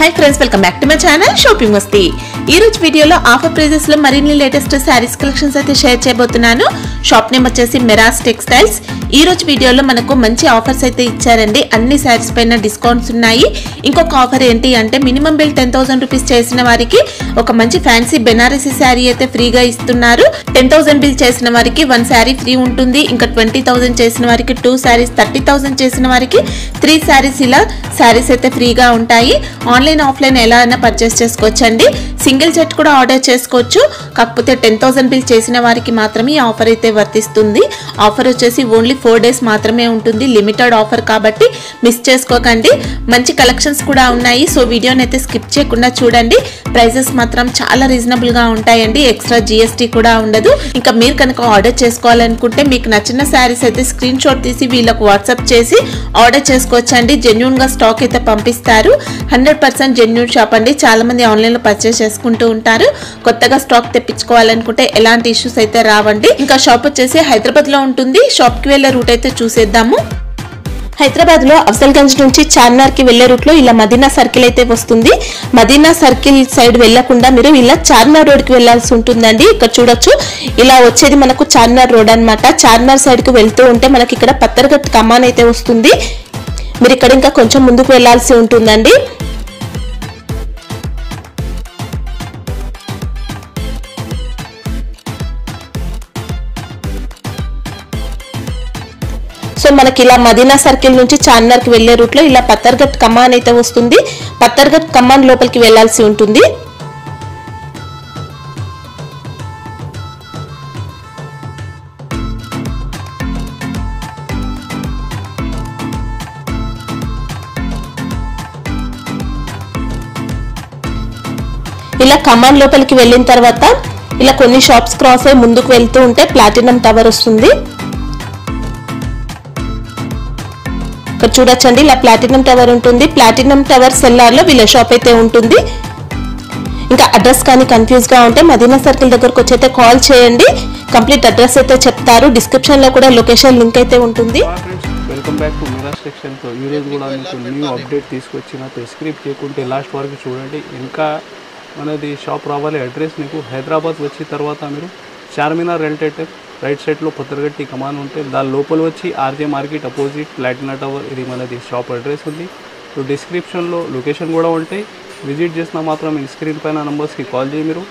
Hi friends welcome back to my channel shopping Masti. ఈ రోజు వీడియోలో ఆఫర్ ప్రైజెస్ లో మరిన్ని లేటెస్ట్ సారీస్ కలెక్షన్స్ అయితే షేర్ చేయబోతున్నాను। షాప్ నేమ్ వచ్చేసి మెరాస్ టెక్స్టైల్స్। ఈ రోజు వీడియోలో మనకు మంచి ఆఫర్స్ అయితే ఇచ్చారండి। అన్ని సారీస్ పైన డిస్కౌంట్స్ ఉన్నాయి। ఇంకొక ఆఫర్ ఏంటి అంటే మినిమం బిల్ 10000 రూపాయస్ చేసిన వారికి ఒక మంచి ఫ్యాన్సీ బెనారసి సారీ అయితే ఫ్రీగా ఇస్తున్నారు। 10000 బిల్ చేసిన వారికి 1 సారీ ఫ్రీ ఉంటుంది। ఇంకా 20000 చేసిన వారికి 2 సారీస్, 30000 చేసిన వారికి 3 సారీస్ ఇలా సారీస్ అయితే ఫ్రీగా ఉంటాయి। ఆన్లైన్ ఆఫ్లైన్ ఎలా అయినా పర్చేస్ చేసుకోవచ్చండి। సింగిల్ సెట్ కూడా ఆర్డర్ చేసుకోవచ్చు। కాకపోతే 10000 బిల్ చేసిన వారికి మాత్రమే ఈ ఆఫర్ అయితే వర్తిస్తుంది। ఆఫర్ వచ్చేసి ఓన్లీ 4 డేస్ మాత్రమే ఉంటుంది। లిమిటెడ్ ఆఫర్ కాబట్టి మిస్ చేసుకోకండి। మంచి కలెక్షన్స్ కూడా ఉన్నాయి। సో వీడియోని అయితే స్కిప్ చేయకుండా చూడండి। ప్రైజెస్ మాత్రం చాలా రీజనబుల్ గా ఉంటాయండి। ఎక్స్ట్రా జీఎస్టీ కూడా ఉండదు। ఇంకా మీరు కనుక ఆర్డర్ చేసుకోవాలనుకుంటే మీకు నచ్చిన సారీస్ అయితే స్క్రీన్ షాట్ తీసి వీళ్ళకు వాట్సాప్ చేసి ఆర్డర్ చేసుకోవచ్చండి। జెన్యూన్ గా స్టాక్ అయితే పంపిస్తారు। 100% జెన్యూన్ షాప్ అండి। చాలా మంది ఆన్లైన్ లో పర్చేస్ చేసుకుంటూ ఉంటారు। కొత్తగా స్టాక్ తెప్పించుకోవాలనుకుంటే ఎలాంటి ఇష్యూస్ అయితే రావండి। ఇంకా షాప్ వచ్చేసి హైదరాబాద్ లో ఉంటుంది। షాప్ కి వెళ్ళే రూట్ అయితే చూసేద్దాము। హైదరాబాద్ లో అఫ్జల్గంజ్ నుంచి చార్మినార్ కి వెళ్లే రూట్ లో ఇలా మదీనా సర్కిల్ అయితే వస్తుంది। మదీనా సర్కిల్ సైడ్ వెళ్లకుండా మీరు ఇలా చార్మినార్ రోడ్ కి వెళ్లాల్సి ఉంటుందండి। ఇక్కడ చూడొచ్చు ఇలా వచ్చేది మనకు చార్మినార్ రోడ్ అన్నమాట। చార్మినార్ సైడ్ కు వెళ్తూ ఉంటే మనకి ఇక్కడ పత్తర్ఘట్ కమాన్ అయితే వస్తుంది। మీరు ఇక్కడ ఇంకా కొంచెం ముందుకు వెళ్లాల్సి ఉంటుందండి। సో మనకి ఇలా మదీనా సర్కిల్ నుంచి చార్మినార్ కి వెళ్లే రూట్ లో ఇలా పత్తర్ఘట్ కమాన్ అయితే వస్తుంది। పత్తర్ఘట్ కమాన్ లోపలికి వెళ్లాల్సి ఉంటుంది। ఇలా కమాన్ లోపలికి వెళ్ళిన తర్వాత ఇలా కొన్ని షాప్స్ క్రాస్ అయ్యి ముందుకు వెళ్తూ ఉంటే ప్లాటినం టవర్ వస్తుంది। ఇక్కడ చూడొచ్చండి ఇలా ప్లాటినం టవర్ ఉంటుంది। ప్లాటినం టవర్ సెల్లార్ లో వీళ్ళ షాప్ అయితే ఉంటుంది। ఇంకా అడ్రస్ కానీ కన్ఫ్యూజ్ గా ఉంటే మదీనా సర్కిల్ దగ్గరకు వచ్చి అయితే కాల్ చేయండి। కంప్లీట్ అడ్రస్ అయితే చెప్తారు। డిస్క్రిప్షన్ లో కూడా లొకేషన్ లింక్ అయితే ఉంటుంది। వెల్కమ్ బ్యాక్ టు మెరాస్ సెక్షన్। తో ఈ రోజు కూడా మీకు న్యూ అప్డేట్ తీసుకొచ్చిన స్క్రిప్ట్ చేయకుంటే లాస్ట్ వరకు చూడండి। ఇంకా మనది షాప్ రావాలి అడ్రస్ మీకు హైదరాబాద్ వచ్చిన తర్వాత మీరు చార్మినార్ రైట్ సైడ్లో పత్తర్ఘట్టి కమాన్ ఉంటే దాని లోపల వచ్చి RJ market opposite Platina tower ఇది మనది షాప్ అడ్రస్ ఉంది। సో డిస్క్రిప్షన్లో లొకేషన్ కూడా ఉంటాయి। విజిట్ చేసిన మాత్రం ఈ స్క్రీన్ పైన నంబర్స్కి కాల్ చేయి మీరు।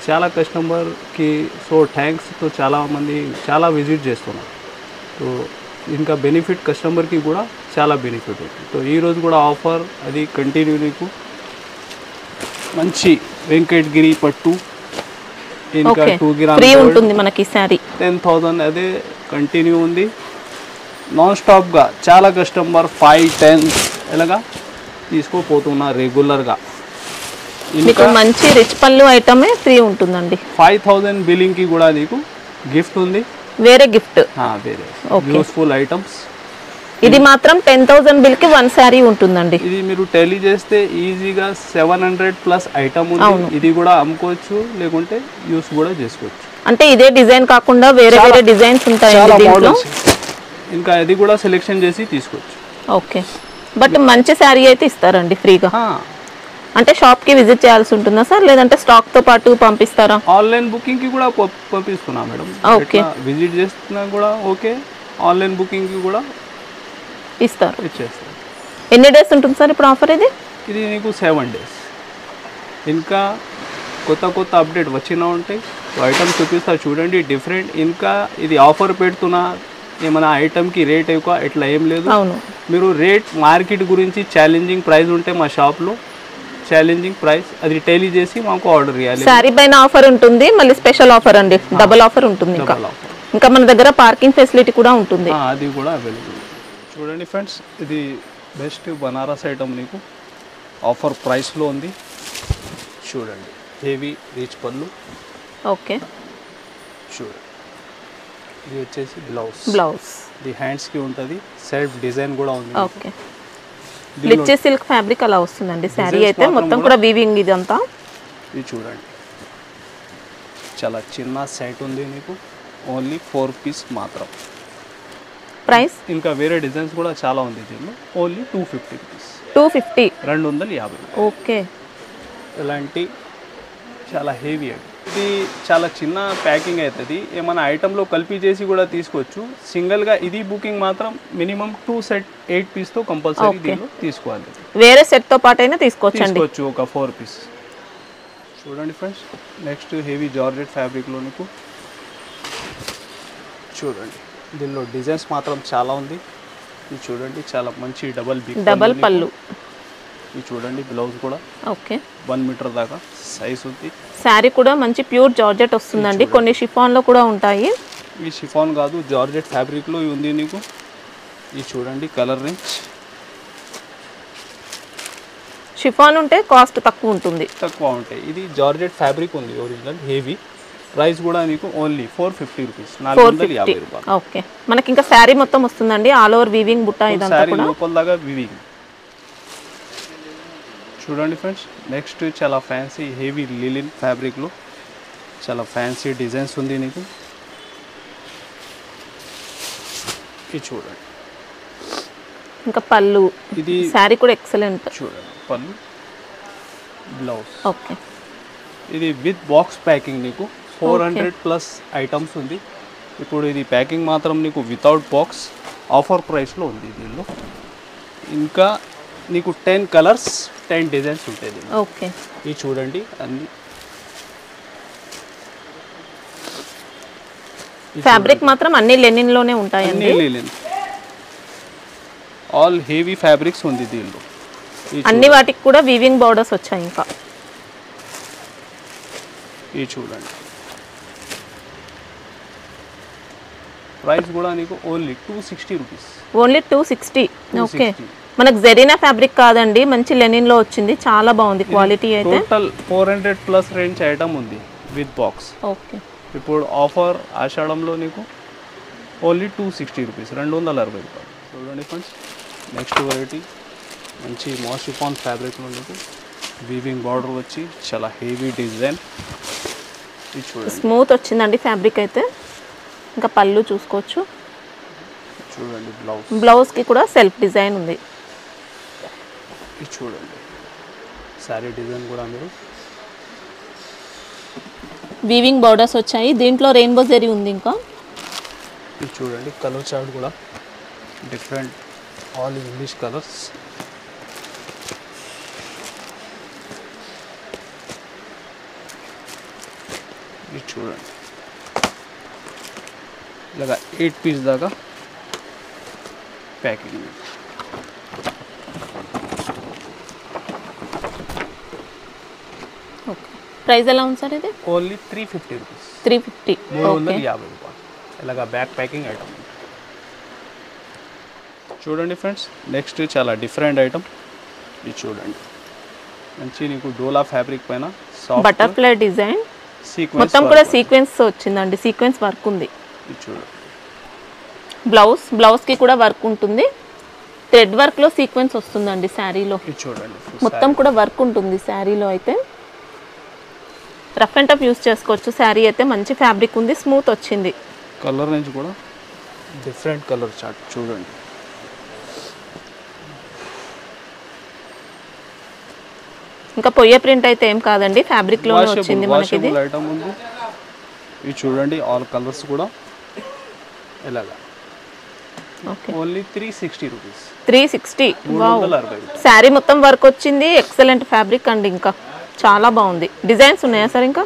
చాలా కస్టమర్కి సో థ్యాంక్స్। సో చాలామంది చాలా విజిట్ చేస్తున్నారు। సో ఇంకా బెనిఫిట్ కస్టమర్కి కూడా చాలా బెనిఫిట్ ఉంది। సో ఈరోజు కూడా ఆఫర్ అది కంటిన్యూ నీకు మంచి వెంకటగిరి పట్టు ఇంకా 2 గ్రామ్ ఫ్రీ ఉంటుంది మనకి సారీ 10000 అదే కంటిన్యూ ఉంది నాన్ స్టాప్ గా। చాలా కస్టమర్ 5-10 ఎలాగా తీసుకోపోతున్నారు రెగ్యులర్ గా। మీకు మంచి రిచ్ పళ్ళు ఐటమే ఫ్రీ ఉంటుందండి। 5000 బిల్లింగ్ కి కూడా నీకు గిఫ్ట్ ఉంది, వేరే గిఫ్ట్ వేరే యూస్ఫుల్ ఐటమ్స్। ఇది మాత్రం 10000 బిల్ కి 1 సారీ ఉంటుందండి। ఇది మీరు టెలి చేస్తే ఈజీగా 700 ప్లస్ ఐటమ్ ఉంది। ఇది కూడా అమ్ముకోవచ్చు లేకుంటే యూస్ కూడా చేసుకోవచ్చు। అంటే ఇదే డిజైన్ కాకుండా వేరే వేరే డిజైన్స్ ఉంటాయండి దీంట్లో। ఇంకా ఇది కూడా సెలెక్షన్ చేసి తీసుకోవచ్చు। ఓకే బట్ మంచి సారీ అయితే ఇస్తారండి ఫ్రీగా। అంటే షాప్ కి విజిట్ చేయాల్సి ఉంటుందా సార్ లేదంటే స్టాక్ తో పాటు పంపిస్తారా? ఆన్లైన్ బుకింగ్ కి కూడా పంపిస్తున్నా మేడం। ఓకే విజిట్ చేస్తున్నా కూడా ఓకే, ఆన్లైన్ బుకింగ్ కి కూడా ఇస్తారు ఇచ్చేస్తారు। ఎన్ని డేస్ ఉంటుంది సార్ ఇప్పుడు ఆఫర్ ఇది? ఇది నీకు 7 డేస్। ఇంకా కొత్త అప్డేట్ వచ్చినా ఉంటాయి। ఐటమ్ చూపిస్తా చూడండి డిఫరెంట్। ఇంకా ఇది ఆఫర్ పెడుతున్నా ఏమైనా ఐటమ్కి రేట్ ఎక్కువ ఇట్లా ఏం లేదు। మీరు రేట్ మార్కెట్ గురించి ఛాలెంజింగ్ ప్రైస్ ఉంటే మా షాప్లో ఛాలెంజింగ్ ప్రైస్ అది టెలి చేసి మాకు ఆర్డర్ చేయాలి। సారీ పైన ఆఫర్ ఉంటుంది, మళ్ళీ స్పెషల్ ఆఫర్ అండి, డబుల్ ఆఫర్ ఉంటుంది। ఇంకా మన దగ్గర పార్కింగ్ ఫెసిలిటీ కూడా ఉంటుంది, అది కూడా అవైలబుల్। చూడండి ఫ్రెండ్స్ ఇది బెస్ట్ బనారస్ ఐటమ్ నీకు ఆఫర్ ప్రైస్లో ఉంది। చూడండి హెవీ రిచ్ పళ్ళు। ఓకే చూడండి ఇది వచ్చేసి బ్లౌజ్ ఇది హ్యాండ్స్కి ఉంటుంది, సెల్ఫ్ డిజైన్ కూడా ఉంది। ఓకే రిచ్ సిల్క్ ఫ్యాబ్రిక్ అలా వస్తుందండి సారీ అయితే మొత్తం కూడా వీవింగ్ ఇదంతా। ఇది చూడండి చాలా చిన్న సెట్ ఉంది నీకు, ఓన్లీ 4 పీస్ మాత్రం। ప్రైస్ ఇంకా వేరే డిజైన్స్ కూడా చాలా ఉంది దీనిలో. Only 250 rupees. 250. 250. ఓకే. ఇలాంటి చాలా హెవీ అండి. ఇది చాలా చిన్న ప్యాకింగ్ అవుతుంది. ఏమైనా ఐటెంలో కలిపి చేసి కూడా తీసుకోవచ్చు. సింగిల్గా ఇది బుకింగ్ మాత్రం మినిమం 2 సెట్ 8 పీస్తో కంపల్సరీ దీనిలో తీసుకోవాలి. వేరే సెట్తో పాటు అయినా తీసుకోవచ్చు ఒక 4 పీస్. చూడండి ఫ్రెండ్స్, నెక్స్ట్ హెవీ జార్జెట్ ఫ్యాబ్రిక్లో మీకు చూడండి. దీనిలో డిజైన్స్ మాత్రం చాలా ఉంది. ఇది చూడండి, చాలా మంచి డబల్ పళ్ళు. ఇది చూడండి, బ్లౌజ్ కూడా ఓకే 1 మీటర్ దాకా సైజ్ ఉంది. శారీ కూడా మంచి ప్యూర్ జార్జెట్ వస్తుందండి. కొన్ని షిఫాన్లో కూడా ఉంటాయి. ఈ షిఫాన్ కాదు, జార్జెట్ ఫ్యాబ్రిక్లో ఉంది నీకు. ఇది చూడండి, కలర్ రేంజ్. షిఫాన్ ఉంటే కాస్ట్ తక్కువ ఉంటాయి. ఇది జార్జెట్ ఫ్యాబ్రిక్ ఉంది, ఒరిజినల్ హెవీ. ప్రైస్ కూడా మీకు ఓన్లీ 450 రూపీస్, 450 రూపాయలు. ఓకే. మనకి ఇంకా శారీ మొత్తం వస్తుందండి, ఆల్ ఓవర్ వీవింగ్ బుట్ట ఇదంతా కూడా. లోపల దాకా వీవింగ్. చూడండి ఫ్రెండ్స్, నెక్స్ట్ చాలా ఫ్యాన్సీ హెవీ లిలిన్ ఫ్యాబ్రిక్లో చాలా ఫ్యాన్సీ డిజైన్స్ ఉంది నీకు. ఇది చూడండి, ఇంకా పళ్ళు. ఇది శారీ కూడా ఎక్సలెంట్. చూడండి, పళ్ళు, బ్లౌజ్. ఓకే. ఇది విత్ బాక్స్ ప్యాకింగ్ నీకు 400+ ఐటమ్స్ ఉంది. ఇప్పుడు ఇది ప్యాకింగ్ మాత్రం నీకు వితౌట్ బాక్స్ ఆఫర్ ప్రైస్లో ఉంది దీనిలో. ఇంకా నీకు 10 కలర్స్ 10 డిజైన్స్ ఉంటాయి. ఓకే. ఇది చూడండి, అన్ని ఫ్యాబ్రిక్ మాత్రం అన్ని లెనిన్లోనే ఉంటాయండి. ఆల్ హెవీ ఫ్యాబ్రిక్స్ ఉంది దీనిలో. అన్ని వాటికి కూడా వీవింగ్ బోర్డర్స్ వచ్చాయి. ఇంకా ఇది చూడండి, ప్రైస్ కూడా నీకు ఓన్లీ 260 రూపీస్. ఓన్లీ 260. ఓకే. మనకు జెరీనా ఫ్యాబ్రిక్ కాదండి, మంచి లెనిన్ లో వచ్చింది, చాలా బాగుంది క్వాలిటీ అయితే. టోటల్ 400+ రేంజ్ ఐటమ్ ఉంది విత్ బాక్స్. ఓకే. ఇప్పుడు ఆఫర్ ఆషాఢంలో నీకు ఓన్లీ 260 రూపీస్, 260 రూపాయలు. చూడండి ఫ్రెండ్స్, నెక్స్ట్ వెరైటీ మంచి మాషిఫాన్ ఫ్యాబ్రిక్లో నీకు వీవింగ్ బార్డర్ వచ్చి చాలా హెవీ డిజైన్. ఇది చూడండి, స్మూత్ వచ్చిందండి ఫ్యాబ్రిక్ అయితే. ఇంకా పళ్ళు చూసుకోవచ్చు. చూడండి, బ్లౌజ్కి కూడా సెల్ఫ్ డిజైన్ ఉంది. ఇది చూడండి, శారీ డిజైన్ కూడా మీరు వీవింగ్ బోర్డర్స్ వచ్చాయి. దీంట్లో రెయిన్బో జరీ ఉంది. ఇంకా ఇది చూడండి, కలర్ చార్ట్ కూడా డిఫరెంట్, ఆల్ ఇంగ్లీష్ కలర్స్. ఇది చూడండి, ఇలాగా 8 పీస్ దాకా ప్యాకింగ్. ఓకే. ప్రైస్ ఎలా ఉంది సార్ ఇది? Only 350 rupees. 350. 350 రూపాయలు. ఇలాగా బ్యాక్ ప్యాకింగ్ ఐటమ్. చూడండి ఫ్రెండ్స్, నెక్స్ట్ చాలా డిఫరెంట్ ఐటమ్. ఇది చూడండి, మంచి నీకు డోలా ఫ్యాబ్రిక్ పైన బటర్ఫ్లై డిజైన్, మొత్తం కూడా సీక్వెన్స్ వచ్చిందండి, సీక్వెన్స్ వర్క్ ఉంది. ఇది చూడండి, బ్లౌజ్కి కూడా వర్క్ ఉంటుంది. థ్రెడ్ వర్క్లో సీక్వెన్స్ వస్తుందండి శారీలో. ఇది చూడండి, మొత్తం కూడా వర్క్ ఉంటుంది శారీలో అయితే. రఫ్ అండ్ టఫ్ యూస్ చేసుకోవచ్చు. శారీ అయితే మంచి ఫ్యాబ్రిక్ ఉంది, స్మూత్ వచ్చింది. కలర్ రేంజ్ కూడా డిఫరెంట్ కలర్ చార్ట్ చూడండి. ఇంకా పొయ్యే ప్రింట్ అయితే ఏం కాదండి, ఫ్యాబ్రిక్ లోనే వచ్చింది మనకి. ఇది ఐటమ్ ఉంది. ఇది చూడండి, ఆల్ కలర్స్ కూడా ఇలాగా. Okay. Only 360 rupees. 360. Wow, 360. Sari మొత్తం వర్క్ వచ్చింది, ఎక్సలెంట్ ఫ్యాబ్రిక్ అండి. ఇంకా చాలా బాగుంది. డిజైన్స్ ఉన్నాయా సార్? ఇంకా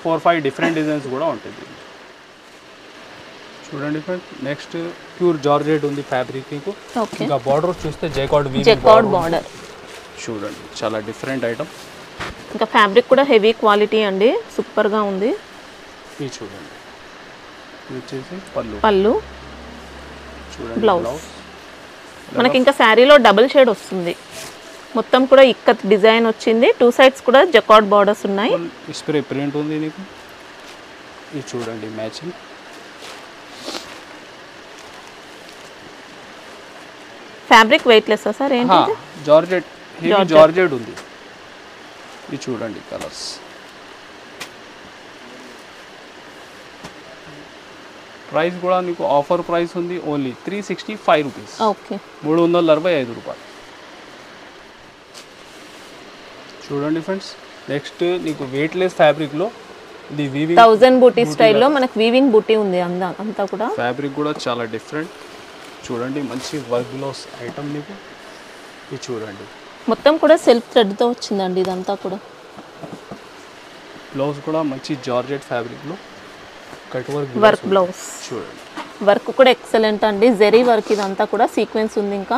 4-5 డిఫరెంట్ డిజైన్స్ కూడా ఉంటుంది. చూడండి ఫ్రెండ్స్, నెక్స్ట్ ప్యూర్ జార్జెట్ ఉంది ఫ్యాబ్రిక్ మీకు. ఇంకా బార్డర్ చూస్తే జైకార్డ్ బార్డర్ చూడండి, చాలా డిఫరెంట్ ఐటమ్. ఇంకా ఫ్యాబ్రిక్ కూడా హెవీ క్వాలిటీ అండి, సూపర్ గా ఉంది. ఇది చూడండి, ఇది వచ్చేసి పళ్ళు, చూడండి, బ్లౌజ్. మనకి ఇంకా శారీలో డబుల్ షేడ్ వస్తుంది. మొత్తం కూడా ఇక్కత్ డిజైన్ వచ్చింది. 2 సైడ్స్ కూడా జకార్డ్ బార్డర్స్ ఉన్నాయి. స్ప్రే ప్రింట్ ఉంది నీకు. ఇది చూడండి, మ్యాచింగ్. Fabric weightless sir? ఏంటి? జార్జెట్, హెవీ జార్జెట్ ఉంది. ఇది చూడండి, కలర్స్. ప్రైస్ కూడా నీకు ఆఫర్ ప్రైస్ ఉంది ఓన్లీ 365 రూపీస్. ఓకే 365 రూపాయలు. చూడండి ఫ్రెండ్స్, నెక్స్ట్ నీకు వెయిట్లెస్ ఫ్యాబ్రిక్లో ఇది వీవింగ్ 1000 బూటీ స్టైల్లో మనకు వీవింగ్ బూటీ ఉంది అంతా కూడా. ఫ్యాబ్రిక్ కూడా చాలా డిఫరెంట్. చూడండి మంచి వర్క్ గ్లోస్ ఐటమ్ నీకు. ఇది చూడండి మొత్తం కూడా సెల్ఫ్ థ్రెడ్తో వచ్చిందండి ఇదంతా కూడా. బ్లౌజ్ కూడా మంచి జార్జెట్ ఫ్యాబ్రిక్లో కట్ వర్క్ బ్లౌజ్. చూడండి వర్క్ కూడా ఎక్సలెంట్ అండి, జెరీ వర్క్ ఇదంతా కూడా సీక్వెన్స్ ఉంది. ఇంకా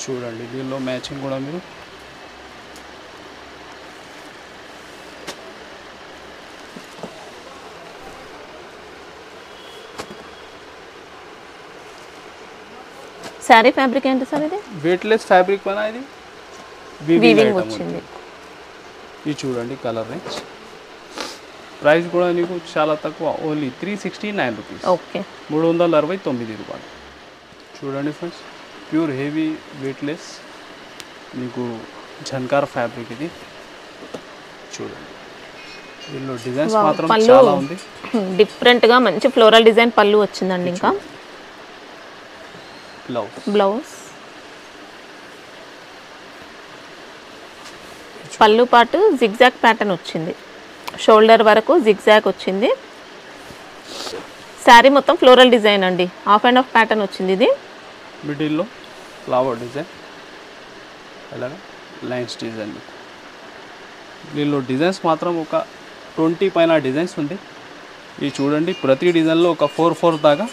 చూడండి దీనిలో మ్యాచింగ్ కూడా మీరు శారీ ఫ్యాబ్రిక్ ఏంటి సార్ ఇది? వెయిట్లెస్ ఫ్యాబ్రిక్ పైన ఇది వీవింగ్ వచ్చింది. ఇది చూడండి కలర్ రేంజ్. ప్రైస్ కూడా నీకు చాలా తక్కువ, ఓన్లీ 369 రూపీస్. ఓకే 369 రూపాయలు. చూడండి ఫ్రెండ్స్, ప్యూర్ హెవీ వెయిట్లెస్ నీకు జన్కార్ ఫ్యాబ్రిక్ ఇది. చూడండి దీనిలో డిజైన్స్ మాత్రం చాలా ఉంది. డిఫరెంట్గా మంచి ఫ్లోరల్ డిజైన్ పళ్ళు వచ్చిందండి. ఇంకా బ్లౌజ్ పళ్ళు పాటు జిగ్జాగ్ ప్యాటర్న్ వచ్చింది, షోల్డర్ వరకు జిగ్జాగ్ వచ్చింది. శారీ మొత్తం ఫ్లోరల్ డిజైన్ అండి, హాఫ్ అండ్ హాఫ్ ప్యాటర్న్ వచ్చింది. ఇది మిడిల్లో ఫ్లవర్ డిజైన్, అలాగే లైన్స్ డిజైన్. దీనిలో డిజైన్స్ మాత్రం ఒక 20 పైన డిజైన్స్ ఉంది. ఇది చూడండి ప్రతి డిజైన్లో ఒక 4 దాకా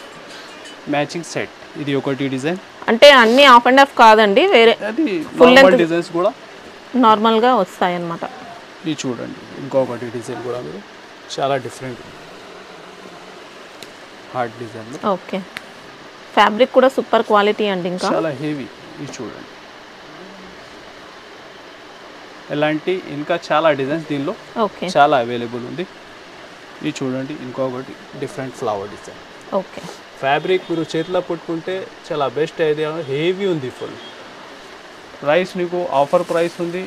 మ్యాచింగ్ సెట్. ఇది ఒకటి డిజైన్ అంటే అన్ని హాఫ్ అండ్ హాఫ్ కాదండి, వేరే అది ఫుల్ లెంత్ డిజైన్స్ కూడా నార్మల్గా వస్తాయి అన్నమాట. ఇది చూడండి ఇంకొకటి డిజైన్ కూడా మీరు చాలా different hard design. Okay fabric కూడా సూపర్ క్వాలిటీ అండి, ఇంకా చాలా హెవీ. ఇది చూడండి ఇలాంటి ఇంకా చాలా డిజైన్స్ దీనిలో ఓకే చాలా అవైలబుల్ ఉంది. ఇది చూడండి ఇంకొకటి different flower design. Okay fabric మీరు చేతిలో పట్టుకుంటే చాలా బెస్ట్ ఐడియా, హెవీ ఉంది ఫుల్. ప్రైస్ నీకు ఆఫర్ ప్రైస్ ఉంది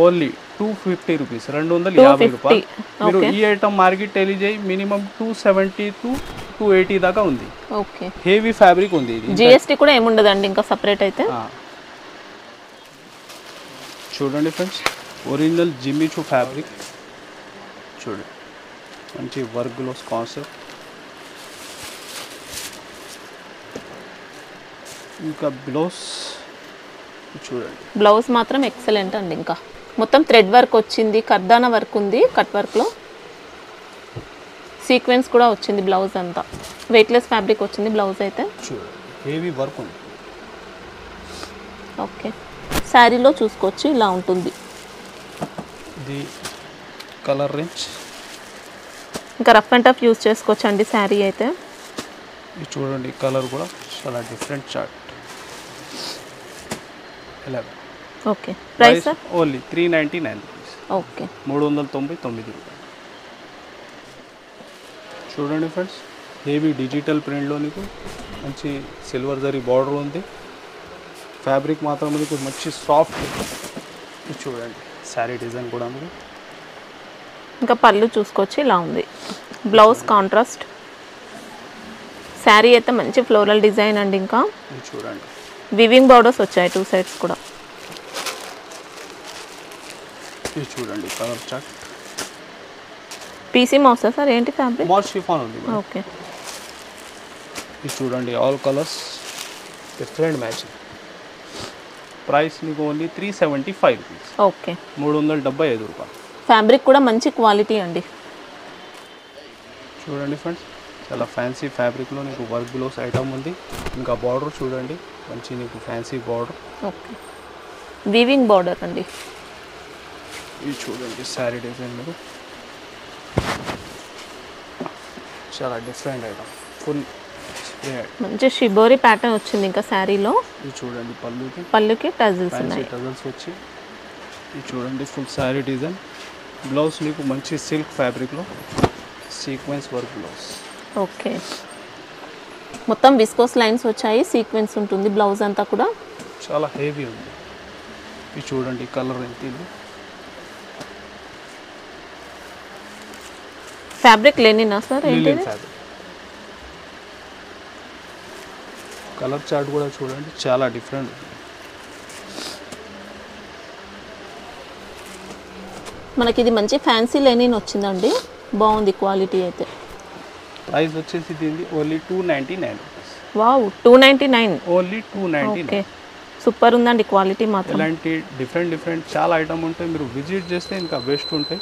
ఓన్లీ 250 రూపీస్, 250 రూపాయలు. మీరు ఈ ఐటమ్ మార్కెట్ వెళ్ళి చేయి మినిమం 270 to 280 దాకా ఉంది. ఓకే హెవీ ఫ్యాబ్రిక్ ఉంది. ఇది జిఎస్టీ కూడా ఏముండదండి ఇంకా సపరేట్ అయితే. చూడండి ఫ్రెండ్స్, ఒరిజినల్ జిమ్మిచూ ఫ్యాబ్రిక్ చూడండి, మంచి వర్క్ గ్లోస్ కాన్సెప్ట్. ఇంకా బ్లౌజ్ చూడండి, బ్లౌజ్ మాత్రం ఎక్సలెంట్ అండి. ఇంకా మొత్తం థ్రెడ్ వర్క్ వచ్చింది, కర్దానా వర్క్ ఉంది, కట్ వర్క్లో సీక్వెన్స్ కూడా వచ్చింది. బ్లౌజ్ అంతా వెయిట్లెస్ ఫ్యాబ్రిక్ వచ్చింది. బ్లౌజ్ అయితే చూడండి హెవీ వర్క్ ఉంది. ఓకే శారీలో చూసుకోవచ్చు ఇలా ఉంటుంది. ఇది కలర్ రేంజ్ ఇంకా రఫ్ అండ్ టఫ్ యూస్ చేసుకోవచ్చు అండి శారీ అయితే. ఇది చూడండి కలర్ కూడా చాలా different chart. Okay price only 399 rupees. Okay 399 రూపాయలు. చూడండి ఫ్రెండ్స్, హెవీ డిజిటల్ ప్రింట్లో నీకు మంచి సిల్వర్ జరీ బార్డర్ ఉంది. ఫ్యాబ్రిక్ మాత్రం మీకు మంచి సాఫ్ట్. చూడండి శారీ డిజైన్ కూడా మీరు ఇంకా పళ్ళు చూసుకోవచ్చు ఇలా ఉంది. Blouse contrast. శారీ అయితే మంచి ఫ్లోరల్ డిజైన్ అండి. ఇంకా చూడండి వివింగ్ బార్డర్స్ వచ్చాయి 2 సైడ్స్ కూడా. ఇది చూడండి కలర్ చార్ట్. పీసీ మౌసా సార్ ఏంటి ఫ్యాబ్రిక్? మాల్ షిఫాన్ ఉంది. ఓకే ఇది చూడండి all colours different matching. Price మీకు ఓన్లీ 375 రూపీస్. ఓకే 375 రూపాయలు. ఫ్యాబ్రిక్ కూడా మంచి క్వాలిటీ అండి. చూడండి ఫ్రెండ్స్, చాలా ఫ్యాన్సీ ఫ్యాబ్రిక్లో నీకు వర్క్ బ్లౌజ్ ఐటమ్ ఉంది. ఇంకా బార్డర్ చూడండి మంచి నీకు fancy border. Okay weaving border అండి. ఇది చూడండి శారీ డిజైన్ మీరు చాలా డిఫరెంట్ ఐటమ్, ఫుల్ మంచి షిబోరి ప్యాటర్న్ వచ్చింది. ఇంకా శారీలో ఇది చూడండి పళ్ళుకి టజిల్స్ ఉన్నాయి. టజిల్స్ వచ్చి ఇది చూడండి ఫుల్ శారీ డిజైన్. బ్లౌజ్ నీకు మంచి సిల్క్ ఫ్యాబ్రిక్లో సీక్వెన్స్ వర్క్ బ్లౌజ్. ఓకే మొత్తం విస్కోస్ లైన్స్ వచ్చాయి, సీక్వెన్స్ ఉంటుంది బ్లౌజ్ అంతా కూడా. చాలా హెవీ ఉంది. ఇది చూడండి కలర్ ఎంత ఇది. ఫ్యాబ్రిక్ లెనినా సార్ ఏంటి? కలర్ చార్ట్ కూడా చూడండి, చాలా డిఫరెంట్. మనకి ఇది మంచి ఫ్యాన్సీ లెనిన్ వచ్చిందండి, బాగుంది క్వాలిటీ అయితే. ప్రైస్ వచ్చేసి దీనికి only 299 rupees. Wow, 299. Only 299. Okay, super ఉందండి క్వాలిటీ మాత్రం. ఇలాంటి డిఫరెంట్ చాలా ఐటమ్ ఉంటాయి, మీరు విజిట్ చేస్తే ఇంకా బెస్ట్ ఉంటాయి.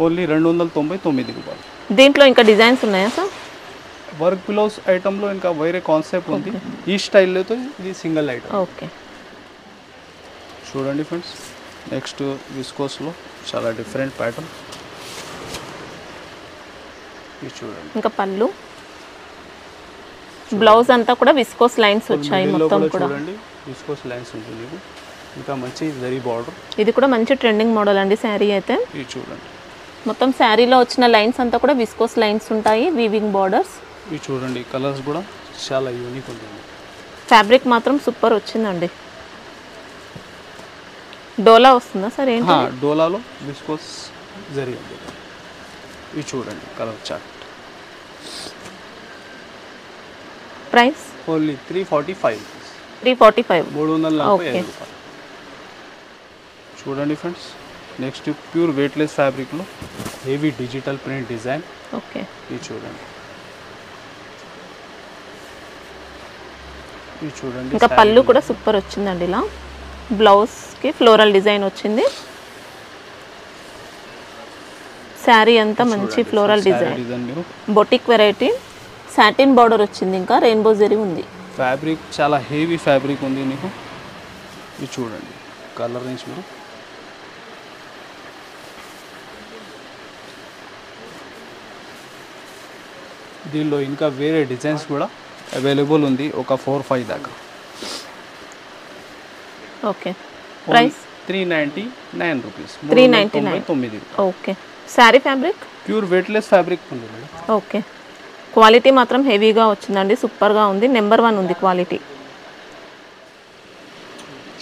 ఓన్లీ 299 రూపాయలు. దీంట్లో ఇంకా డిజైన్స్ ఉన్నాయా సార్? వర్క్ పిలోస్ ఐటెంలో ఇంకా వేరే కాన్సెప్ట్ ఉంది. ఈ స్టైల్లో ఇది సింగిల్ ఐటమ్. ఓకే, చూడండి ఫ్రెండ్స్. నెక్స్ట్ విస్కోస్లో చాలా డిఫరెంట్ ప్యాటర్న్. ఇది చూడండి. ఇంకా పళ్ళు, బ్లౌజ్ అంతా కూడా విస్కోస్ లైన్స్ వచ్చాయి మొత్తం కూడా. చూడండి, విస్కోస్ లైన్స్ ఉంటుంది. ఇంకా మంచి జరీ బార్డర్. ఇది కూడా మంచి ట్రెండింగ్ మోడల్ అండి శారీ అయితే. ఇది చూడండి, మొత్తం శారీలో వచ్చిన లైన్స్ అంతా కూడా విస్కోస్ లైన్స్ ఉంటాయి, వీవింగ్ బార్డర్స్. ఇది చూడండి, కలర్స్ కూడా చాలా యూనిక్ ఉంటుంది. ఫ్యాబ్రిక్ మాత్రం సూపర్ వచ్చిందండి. డోలా వస్తుందా సార్? ఏంటి డోలాలో విస్కోస్ జరీ ఉంది. ఇది చూడండి colour chart. Price only 345 rupees. 345. 345 రూపాయలు. చూడండి ఫ్రెండ్స్. నెక్స్ట్ ప్యూర్ వెయిట్లెస్ ఫ్యాబ్రిక్లో heavy digital print design. Okay, ఇది చూడండి. ఇది చూడండి. ఇంకా పళ్ళు కూడా సూపర్ వచ్చిందండి. ఇలా బ్లౌజ్కి ఫ్లోరల్ డిజైన్ వచ్చింది. శారీ అంతా మంచి ఫ్లోరల్ డిజైన్. మీరు బొటిక్ వెరైటీ, సాటిన్ బార్డర్ వచ్చింది, ఇంకా రెయిన్బో జరీ ఉంది. ఫ్యాబ్రిక్ చాలా హెవీ ఫ్యాబ్రిక్ ఉంది మీకు. ఇది చూడండి కలర్ రేంజ్ మీరు. దీనిలో ఇంకా వేరే డిజైన్స్ కూడా అవైలబుల్ ఉంది, ఒక 4-5 దాకా. Okay, price 399 rupees. 399. Okay, sari fabric pure weightless fabric ఉంది మేడం. ఓకే, క్వాలిటీ మాత్రం హెవీగా వచ్చిందండి, సూపర్గా ఉంది. నెంబర్ 1 ఉంది క్వాలిటీ.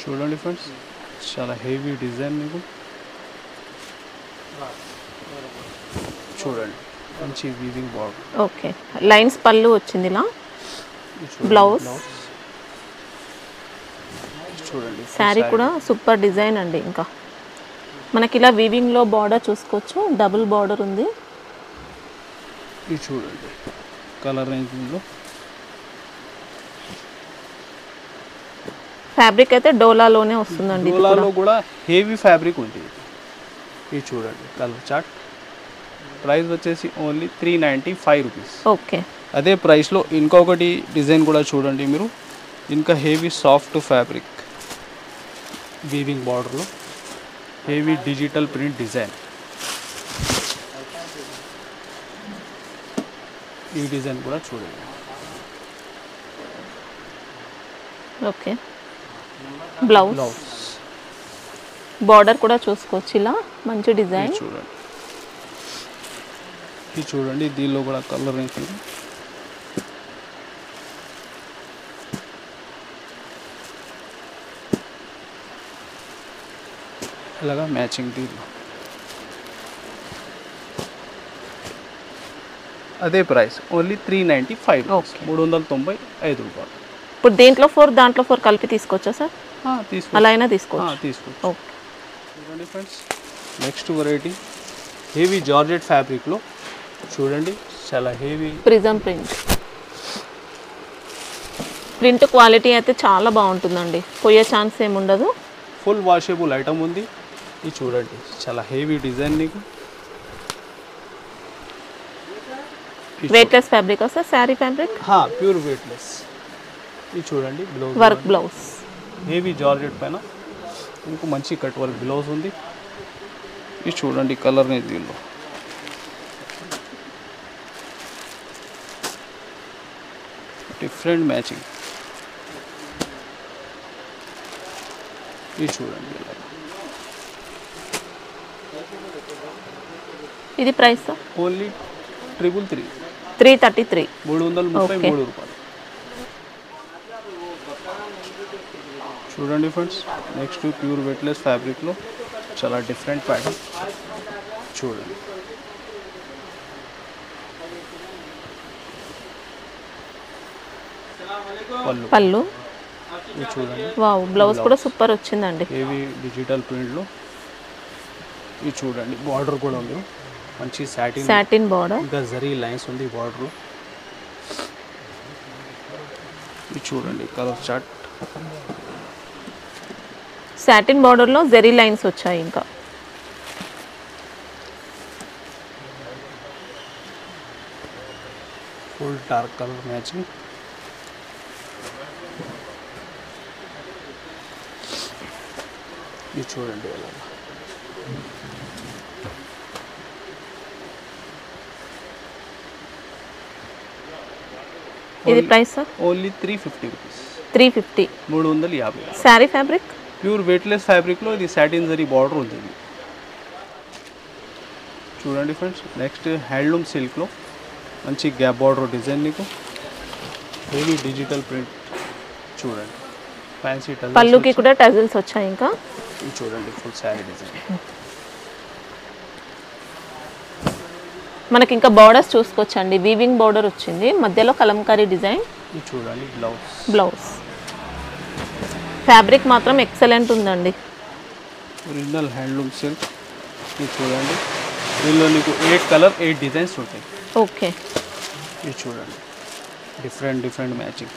చూడండి ఫ్రెండ్స్, చాలా హెవీ డిజైన్ మీకు. చూడండి మంచి వీవింగ్ బార్డర్. ఓకే, లైన్స్ పళ్ళు వచ్చింది. ఇలా బ్లౌజ్. చూడండి శారీ కూడా సూపర్ డిజైన్ అండి. ఇంకా మనకి ఇలా వీవింగ్లో బార్డర్ చూసుకోవచ్చు, డబుల్ బార్డర్ ఉంది. ఇది చూడండి కలర్ రేంజ్లో. ఫ్యాబ్రిక్ అయితే డోలాలోనే వస్తుందండి. డోలాలో కూడా హెవీ ఫ్యాబ్రిక్ ఉంది. ఇది చూడండి కలర్ చార్ట్. ప్రైస్ వచ్చేసి ఓన్లీ 395 రూపీస్. ఓకే, అదే ప్రైస్లో ఇంకొకటి డిజైన్ కూడా చూడండి మీరు. ఇంకా హెవీ సాఫ్ట్ ఫ్యాబ్రిక్ వీవింగ్ బార్డర్లో హెవీ డిజిటల్ ప్రింట్ డిజైన్. ఈ డిజైన్ కూడా చూడండి. ఓకే, బ్లౌజ్ బార్డర్ కూడా చూసుకోవచ్చు. ఇలా మంచి డిజైన్ చూడండి. ఇది చూడండి, దీనిలో కూడా కలర్ రేంజ్. ఇలాగా మ్యాచింగ్ దీనిలో. అదే ప్రైస్ ఓన్లీ 395. 395 రూపాయలు. ఇప్పుడు దీంట్లో 4 దాంట్లో 4 కలిపి తీసుకోవచ్చా సార్? అలా అయినా తీసుకోవచ్చు. ఓకే, చూడండి friends. Next variety heavy georgette ఫ్యాబ్రిక్లో చూడండి, చాలా heavy prism print. Print quality అయితే చాలా బాగుంటుందండి, పోయే ఛాన్స్ ఏమి ఉండదు. ఫుల్ వాషబుల్ ఐటమ్ ఉంది. ఇది చూడండి చాలా హెవీ డిజైన్ నీకు. Weightless fabric sir? Sari fabric pure weightless. ఇది చూడండి blouse, work blouse, heavy georgette పైన మీకు మంచి కట్ వర్క్ బ్లౌజ్ ఉంది. ఇది చూడండి కలర్ ని దీనిలో. Different matching. ఇది చూడండి. ఇది ప్రైస్ ఓన్లీ 333. 333. 333 రూపాయలు. చూడండి ఫ్రెండ్స్. నెక్స్ట్ ప్యూర్ వెయిట్లెస్ ఫ్యాబ్రిక్లో చాలా డిఫరెంట్ ప్యాటర్న్ చూడండి. పళ్ళు. ఇది చూడండి. వావ్, బ్లౌజ్ కూడా సూపర్ వచ్చిందండి. హెవీ డిజిటల్ ప్రింట్లో. ఇది చూడండి, బార్డర్ కూడా ఉంది మంచి సాటిన్ బార్డర్. ఇంకా జరీ లైన్స్ ఉంది బార్డర్. ఇది చూడండి కలర్ చార్ట్. సాటిన్ బార్డర్లో జరీ లైన్స్ వచ్చాయి. ఇంకా ఫుల్ డార్క్ కలర్ మ్యాచింగ్. ఇది చూడండి ఎలా. ఇది price only 350 rupees. 350. 350. Sari fabric pure weightless ఫ్యాబ్రిక్లో ఇది సాటిన్ జరీ బార్డర్ ఉంది. చూడండి ఫ్రెండ్స్. నెక్స్ట్ హ్యాండ్లూమ్ సిల్క్లో మంచి గ్యాప్ బార్డర్ డిజైన్ నీకు హెవీ డిజిటల్ ప్రింట్. చూడండి ఫ్యాన్సీ టజల్స్. పళ్ళుకి కూడా టజల్స్ వచ్చాయి. ఇంకా ఇది చూడండి ఫుల్ శారీ డిజైన్. మనకి ఇంకా బార్డర్స్ చూసుకోవచ్చండి. వీవింగ్ బార్డర్ వచ్చింది, మధ్యలో కలంకారీ డిజైన్. ఇది చూడండి బ్లౌజ్. ఫ్యాబ్రిక్ మాత్రం ఎక్సలెంట్ ఉందండి. Original handloom silk. ఇది చూడండి, దీనిలో నీకు 8 కలర్ 8 డిజైన్స్ ఉంటాయి. ఓకే. ఇది చూడండి డిఫరెంట్ మ్యాచింగ్.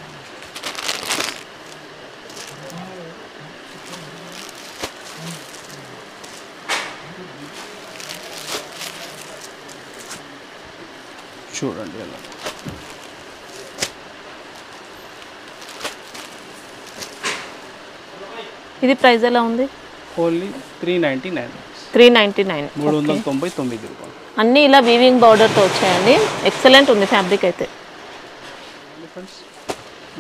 చూడండి ఎలా. ఇది ప్రైస్ ఎలా ఉంది? ఓన్లీ 399. 399. 399 రూపాయలు. అన్నీ ఇలా వీవింగ్ బార్డర్తో వచ్చాయండి. ఎక్సలెంట్ ఉంది ఫ్యాబ్రిక్ అయితే.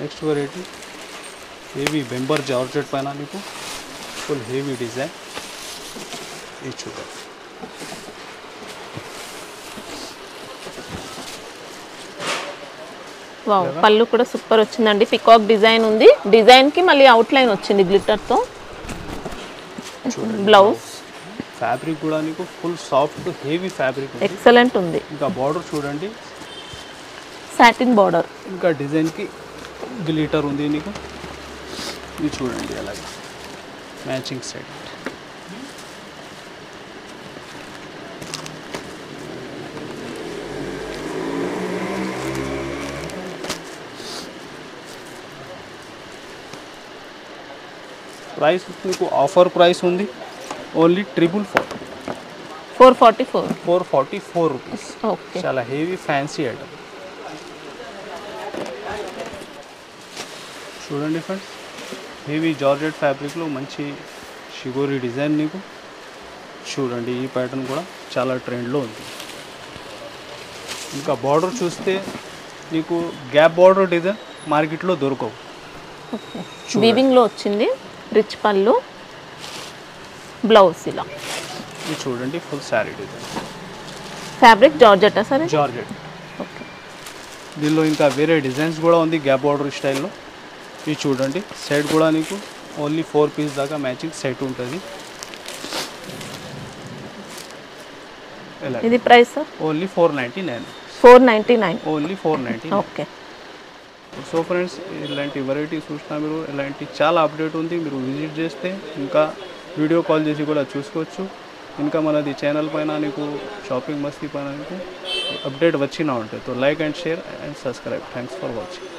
నెక్స్ట్ వెరైటీ హెవీ బెంబర్ జార్జెట్ పైన నీకు ఫుల్ హెవీ డిజైన్. ఇది చూడండి. వావ్, పళ్ళు కూడా సూపర్ వచ్చిందండి. పికాక్ డిజైన్ ఉంది. డిజైన్కి మళ్ళీ అవుట్ లైన్ వచ్చింది గ్లిటర్తో. బ్లౌజ్. ఫ్యాబ్రిక్ కూడా నీకు full soft heavy fabric excellent ఉంది. ఇంకా బార్డర్ చూడండి సాటిన్ బార్డర్. ఇంకా డిజైన్కి గ్లిటర్ ఉంది నీకు. ఇది చూడండి అలాగే మ్యాచింగ్ సెట్. ప్రైస్ మీకు ఆఫర్ ప్రైస్ ఉంది ఓన్లీ 444. 444. 444 రూపీస్. ఓకే. చాలా హెవీ ఫ్యాన్సీ ఐటమ్. చూడండి ఫ్రెండ్స్, హెవీ జార్జెట్ ఫ్యాబ్రిక్లో మంచి షిగోరి డిజైన్ నీకు. చూడండి ఈ ప్యాటర్న్ కూడా చాలా ట్రెండ్లో ఉంది. ఇంకా బార్డర్ చూస్తే నీకు గ్యాప్ బార్డర్ డిజైన్ మార్కెట్లో దొరకవు. వీవింగ్లో వచ్చింది. రిచ్ పళ్ళు, బ్లౌజ్ ఇలా. ఇది చూడండి ఫుల్ శారీ డిజైన్. ఫ్యాబ్రిక్ జార్జెటా సరే? జార్జెట్. ఓకే. దీనిలో ఇంకా వేరే డిజైన్స్ కూడా ఉంది గ్యాప్ బార్డర్ స్టైల్లో. ఇది చూడండి సెట్ కూడా నీకు ఓన్లీ 4 పీస్ దాకా మ్యాచింగ్ సెట్ ఉంటుంది. ఇది price only 499. 499. Only 499. Okay. So friends, ఇలాంటి వెరైటీ చూసినా మీరు ఇలాంటి చాలా అప్డేట్ ఉంది. మీరు విజిట్ చేస్తే ఇంకా వీడియో కాల్ చేసి కూడా చూసుకోవచ్చు. ఇంకా మనది ఛానల్ పైన నీకు షాపింగ్ మస్తీ పైన నీకు అప్డేట్ వచ్చినా ఉంటాయి. So like and share and subscribe. Thanks for watching.